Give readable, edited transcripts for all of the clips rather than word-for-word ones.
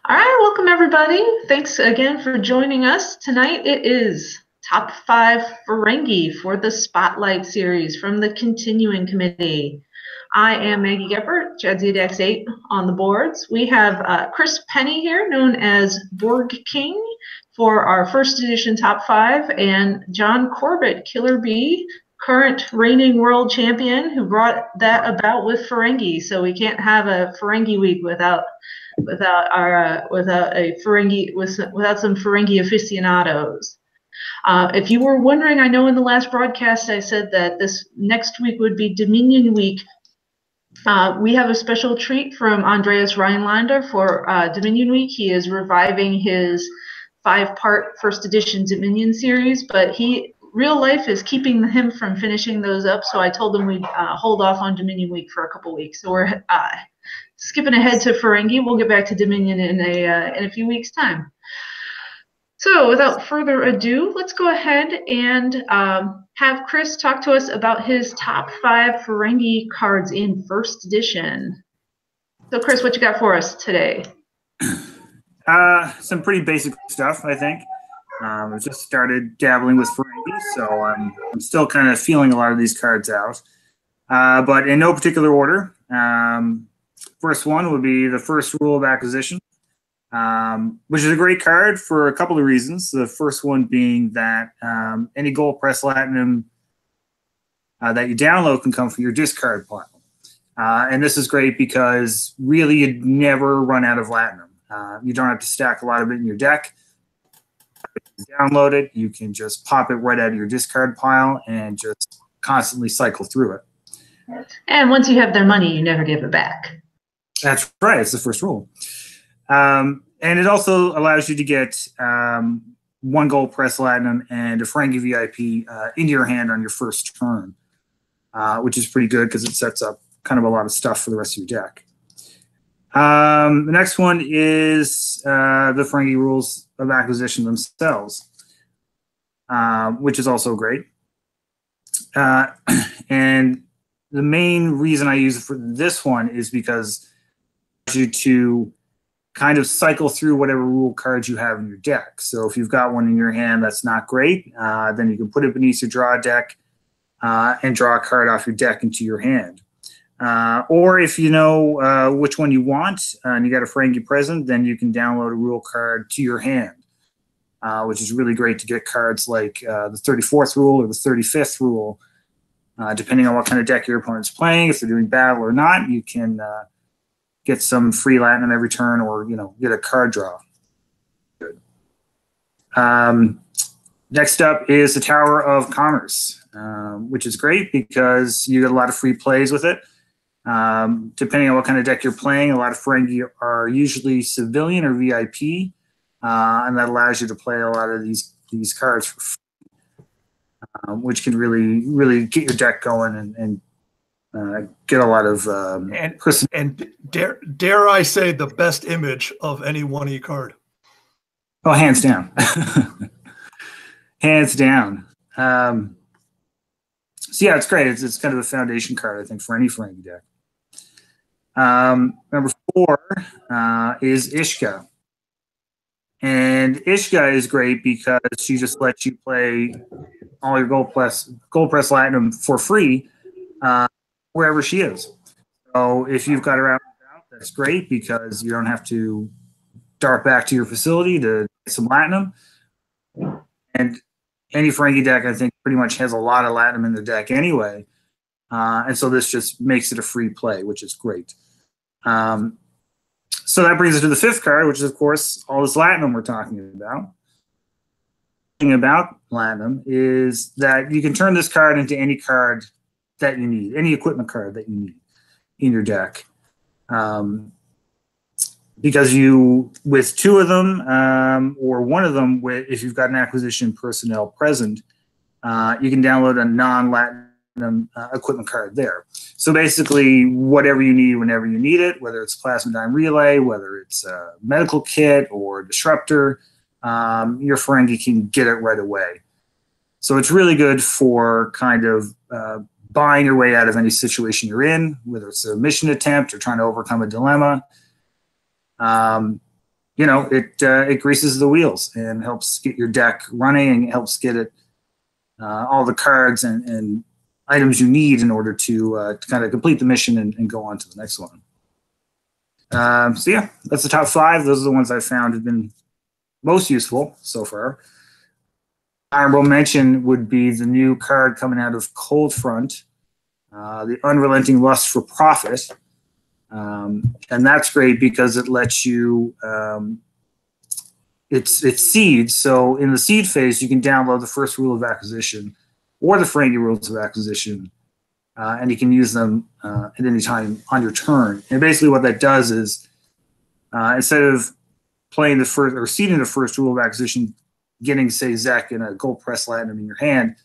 All right, welcome everybody. Thanks again for joining us. Tonight it is Top 5 Ferengi for the Spotlight series from the Continuing Committee. I am Maggie Geppert, Jadzia 8 on the boards. We have Chris Penny here, known as Borg King, for our first edition Top 5, and John Corbett, Killer Bee, current reigning world champion, who brought that about with Ferengi. So we can't have a Ferengi week without some Ferengi aficionados. If you were wondering, I know in the last broadcast I said that this next week would be Dominion Week. We have a special treat from Andreas Rhinelander for Dominion Week. He is reviving his 5-part first edition Dominion series, but real life is keeping him from finishing those up, so I told him we'd hold off on Dominion Week for a couple weeks. So we're skipping ahead to Ferengi. We'll get back to Dominion in a few weeks' time. So without further ado, let's go ahead and have Chris talk to us about his top 5 Ferengi cards in first edition. So Chris, what you got for us today? Some pretty basic stuff, I think. I just started dabbling with Ferengi, so I'm still kind of feeling a lot of these cards out. But in no particular order. First one would be the first rule of acquisition, which is a great card for a couple of reasons. The first one being that any gold press latinum that you download can come from your discard pile. And this is great because really you'd never run out of latinum. You don't have to stack a lot of it in your deck. You download it, you can just pop it right out of your discard pile and just constantly cycle through it. And once you have their money, you never give it back. That's right. It's the first rule. And it also allows you to get 1 gold press latinum and a Ferengi VIP into your hand on your first turn, which is pretty good because it sets up kind of a lot of stuff for the rest of your deck. The next one is the Ferengi rules of acquisition themselves, which is also great. And the main reason I use it for this one is because you to kind of cycle through whatever rule cards you have in your deck. So if you've got one in your hand that's not great, then you can put it beneath your draw deck and draw a card off your deck into your hand. Or if you know which one you want and you got a Ferengi present, then you can download a rule card to your hand, which is really great to get cards like the 34th rule or the 35th rule. Depending on what kind of deck your opponent's playing, if they're doing battle or not, you can get some free latinum every turn, or get a card draw. Good. Next up is the Tower of Commerce, which is great because you get a lot of free plays with it. Depending on what kind of deck you're playing, a lot of Ferengi are usually civilian or VIP, and that allows you to play a lot of these cards for free, which can really get your deck going and get a lot of and dare I say the best image of any 1E card. Oh, hands down. Hands down. So yeah, it's great. It's kind of a foundation card, I think, for any Ferengi deck. Number 4 is Ishka. And Ishka is great because she just lets you play all your gold press latinum for free wherever she is. So if you've got her out and about, that's great because you don't have to dart back to your facility to get some latinum. And any Ferengi deck, I think, pretty much has a lot of latinum in their deck anyway. And so this just makes it a free play, which is great. So that brings us to the 5th card, which is, of course, all this latinum we're talking about. The thing about latinum is that you can turn this card into any card that you need, any equipment card that you need in your deck. Because with 2 of them, or 1 of them, if you've got an acquisition personnel present, you can download a non-latinum equipment card there. So basically, whatever you need whenever you need it, whether it's plasmodime relay, whether it's a medical kit or disruptor, your Ferengi can get it right away. So it's really good for kind of buying your way out of any situation you're in, whether it's a mission attempt or trying to overcome a dilemma. it greases the wheels and helps get your deck running and helps get it all the cards and items you need in order to kind of complete the mission and go on to the next one. So yeah, that's the top 5. Those are the ones I found have been most useful so far. Honorable mention would be the new card coming out of Cold Front, the Unrelenting Lust for Profit. And that's great because it lets you, it's seeds. So in the seed phase, you can download the first rule of acquisition or the Ferengi rules of acquisition, and you can use them at any time on your turn. And basically what that does is instead of playing the first or seeding the first rule of acquisition, getting, say, Zek and a gold press latinum in your hand,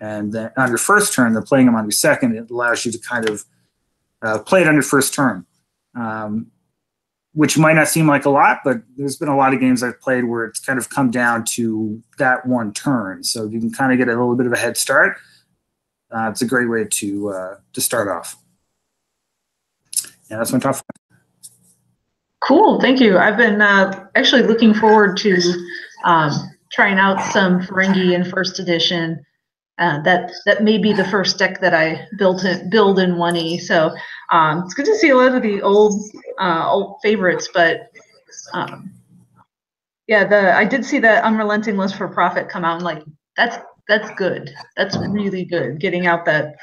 and then on your first turn, then playing them on your second, it allows you to kind of play it on your first turn, which might not seem like a lot, but there's been a lot of games I've played where it's kind of come down to that one turn. So you can kind of get a little bit of a head start. It's a great way to start off. Yeah, that's my top 5. Cool, thank you. I've been actually looking forward to trying out some Ferengi in first edition. That may be the first deck that I build in 1E. So it's good to see a lot of the old favorites, but yeah, I did see that Unrelenting Lust for Profit come out, and like that's good. That's really good. Getting out that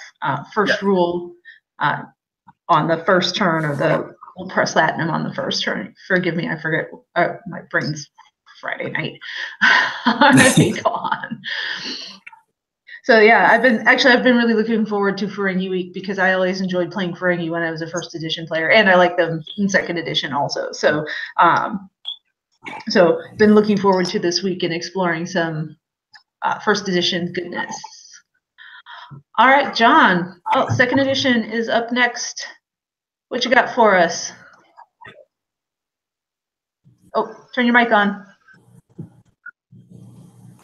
first rule on the first turn, or the Gold Press Latinum on the first turn. Forgive me, I forget. My brain's Friday night. Already gone. So yeah, I've been really looking forward to Ferengi Week because I always enjoyed playing Ferengi when I was a first edition player, and I like them in second edition also. So been looking forward to this week and exploring some first edition goodness. All right, John. Oh, second edition is up next. What you got for us? Oh, turn your mic on.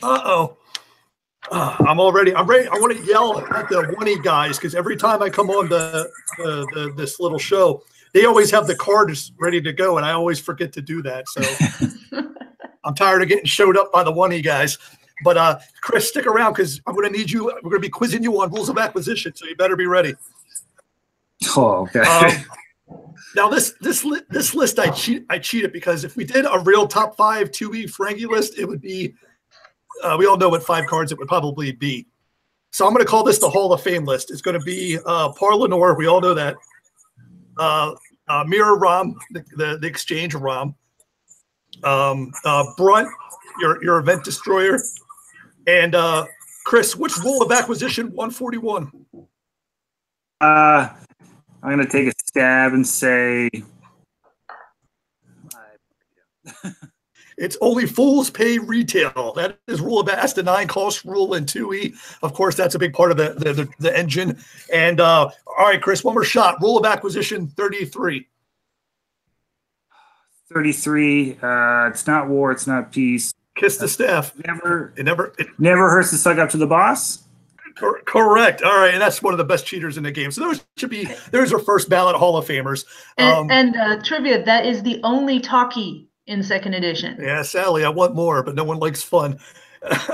Uh-oh. I'm ready. I want to yell at the 1E guys because every time I come on this little show, they always have the cards ready to go, and I always forget to do that. So I'm tired of getting showed up by the 1E guys. But Chris, stick around because I'm going to need you. We're going to be quizzing you on rules of acquisition, so you better be ready. Oh, okay. Now this list I cheated because if we did a real top 5 2E Ferengi list, it would be we all know what 5 cards it would probably be. So I'm going to call this the Hall of Fame list. It's going to be Par Lenore. We all know that. Mirror Rom, the exchange Rom. Brunt, your event destroyer. And Chris, which rule of acquisition 141? I'm going to take a stab and say it's only fools pay retail. That is rule of that's the 9 cost rule in 2E. Of course, that's a big part of the engine. And all right, Chris, one more shot. Rule of acquisition 33. 33. It's not war. It's not peace. Kiss the staff. It never hurts to suck up to the boss. Correct. All right, and that's one of the best cheaters in the game. So there's our first ballot Hall of Famers. And trivia, that is the only talkie in second edition. Yeah, Sally, I want more, but no one likes fun.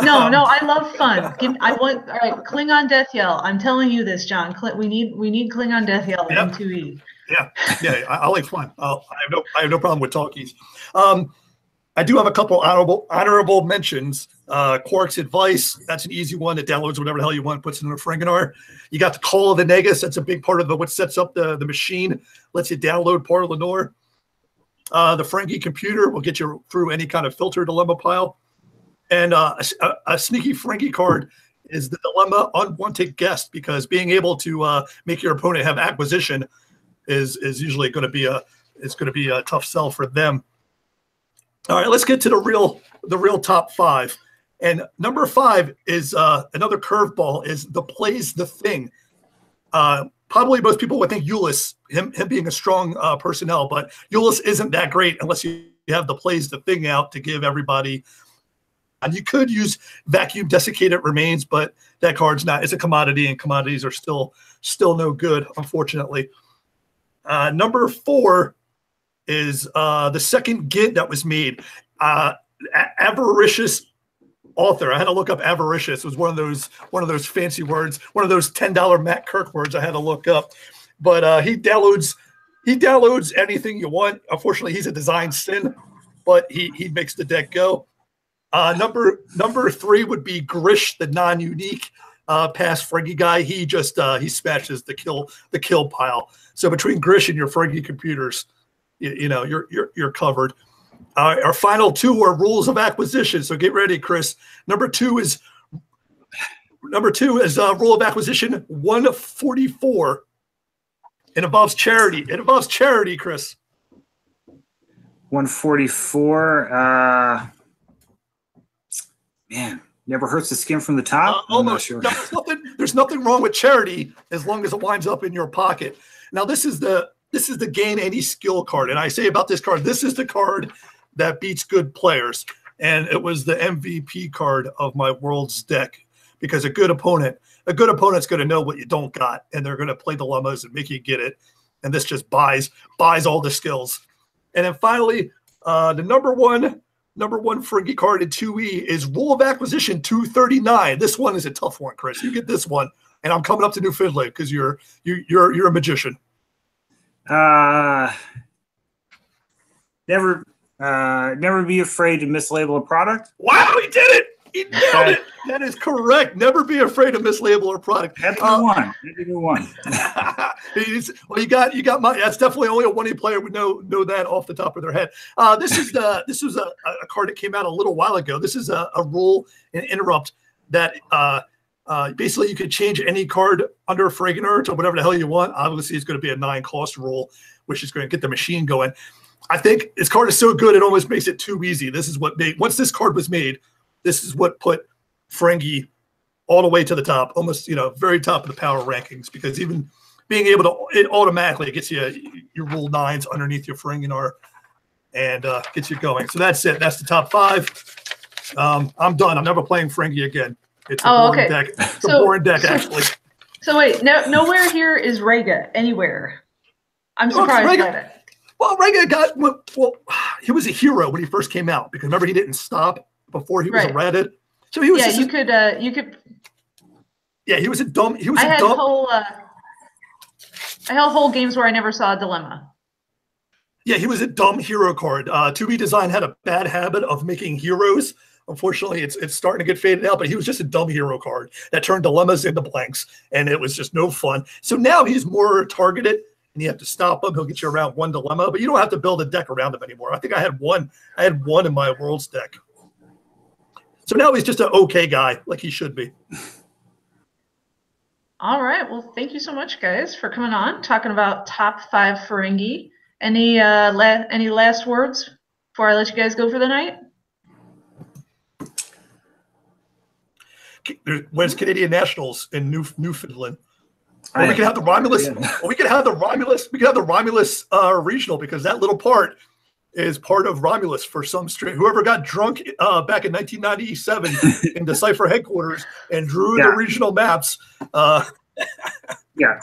No, I love fun. All right, Klingon Death Yell. I'm telling you this, John. We need Klingon Death Yell in 2E. Yeah, I like fun. I have no problem with talkies. I do have a couple honorable mentions. Quark's Advice, that's an easy one. It downloads whatever the hell you want, puts it in a Ferenginar. You got the Call of the Negus. That's a big part of what sets up the machine. Lets you download Par Lenore. The Ferengi computer will get you through any kind of filter dilemma pile. And a sneaky Ferengi card is the Dilemma Unwanted Guest, because being able to make your opponent have acquisition is usually going to be a tough sell for them. All right, let's get to the real top 5. And number 5 is another curveball, is the Plays the Thing. Probably most people would think Euless, him being a strong personnel, but Euless isn't that great unless you have the Plays the Thing out to give everybody. And you could use Vacuum Desiccated Remains, but that card's not. It's a commodity, and commodities are still no good, unfortunately. Number 4 is the second Git that was made. Avaricious author. I had to look up avaricious. It was one of those fancy words, one of those $10 Matt Kirk words I had to look up. But he downloads anything you want. Unfortunately, he's a design sin, but he makes the deck go. Number 3 would be Grish, the non-unique past Ferengi guy. He just he smashes the kill pile. So between Grish and your Ferengi computers, you know you're covered. Our final 2 are rules of acquisition. So get ready, Chris. Number two is rule of acquisition 144. It involves charity. It involves charity, Chris. 144. Man, never hurts to skim from the top. Almost. Sure. No, there's nothing wrong with charity as long as it winds up in your pocket. Now, this is the gain any skill card, and I say about this card, this is the card that beats good players, and it was the MVP card of my Worlds deck because a good opponent's going to know what you don't got, and they're going to play dilemmas and make you get it, and this just buys all the skills. And then finally, the number one Ferengi card in 2E is Rule of Acquisition 239. This one is a tough one, Chris. You get this one, and I'm coming up to Newfoundland because you're a magician. Never be afraid to mislabel a product. Wow, he did it! He nailed it. That is correct. Never be afraid to mislabel a product. Had to do one. Well, you got my. That's definitely only a 1E player would know that off the top of their head. This was a card that came out a little while ago. This is a rule and interrupt that basically you could change any card under Fragener to whatever the hell you want. Obviously, it's going to be a 9-cost rule, which is going to get the machine going. I think this card is so good it almost makes it too easy. This is what made once this card was made. This is what put Ferengi all the way to the top, almost very top of the power rankings. Because even being able to, it automatically gets you your rule 9s underneath your Ferenginar and gets you going. So that's it. That's the top 5. I'm done. I'm never playing Ferengi again. It's a boring deck. It's a boring deck, actually. So wait, nowhere here is Rega anywhere. I'm surprised by that. Well, Rega he was a hero when he first came out because remember he didn't stop before he was errated. So he was. Yeah, you could. Yeah, he was a dumb. I had whole games where I never saw a dilemma. Yeah, he was a dumb hero card. 2B Design had a bad habit of making heroes. Unfortunately, it's starting to get faded out, but he was just a dumb hero card that turned dilemmas into blanks, and it was just no fun. So now he's more targeted, and you have to stop him. He'll get you around 1 dilemma, but you don't have to build a deck around him anymore. I think I had one in my Worlds deck. So now he's just an okay guy, like he should be. All right. Well, thank you so much, guys, for coming on, talking about top 5 Ferengi. Any last words before I let you guys go for the night? When's Canadian Nationals in Newfoundland? Or we could have the Romulus. Or we could have the Romulus. We could have the Romulus regional because that little part is part of Romulus for some strange. Whoever got drunk back in 1997 in the Cypher headquarters and drew the regional maps. Yeah,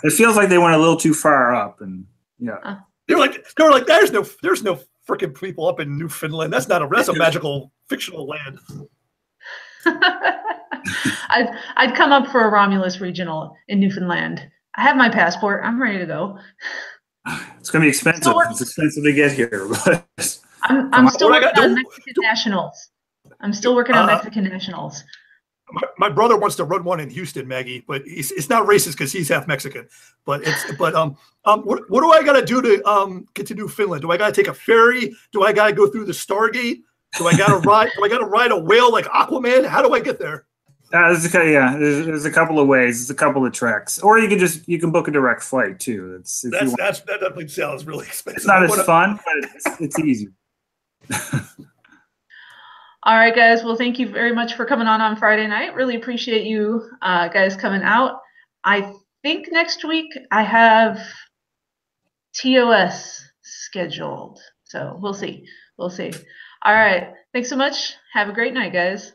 it feels like they went a little too far up, and they were like, there's no freaking people up in Newfoundland. That's a magical fictional land. I'd come up for a Romulus regional in Newfoundland. I have my passport. I'm ready to go. It's going to be expensive. It's expensive to get here. But I'm still working on Mexican Nationals. I'm still working on Mexican Nationals. My brother wants to run one in Houston, Maggie, but it's not racist because he's half Mexican. What do I got to do to get to Newfoundland? Do I got to take a ferry? Do I got to go through the Stargate? Do I got to ride? Do I got to ride a whale like Aquaman? How do I get there? There's a couple of ways. There's a couple of treks, or you can book a direct flight too. That definitely sounds really expensive. It's not as fun, but it's easy. All right, guys. Well, thank you very much for coming on Friday night. Really appreciate you guys coming out. I think next week I have TOS scheduled, so we'll see. All right. Thanks so much. Have a great night, guys.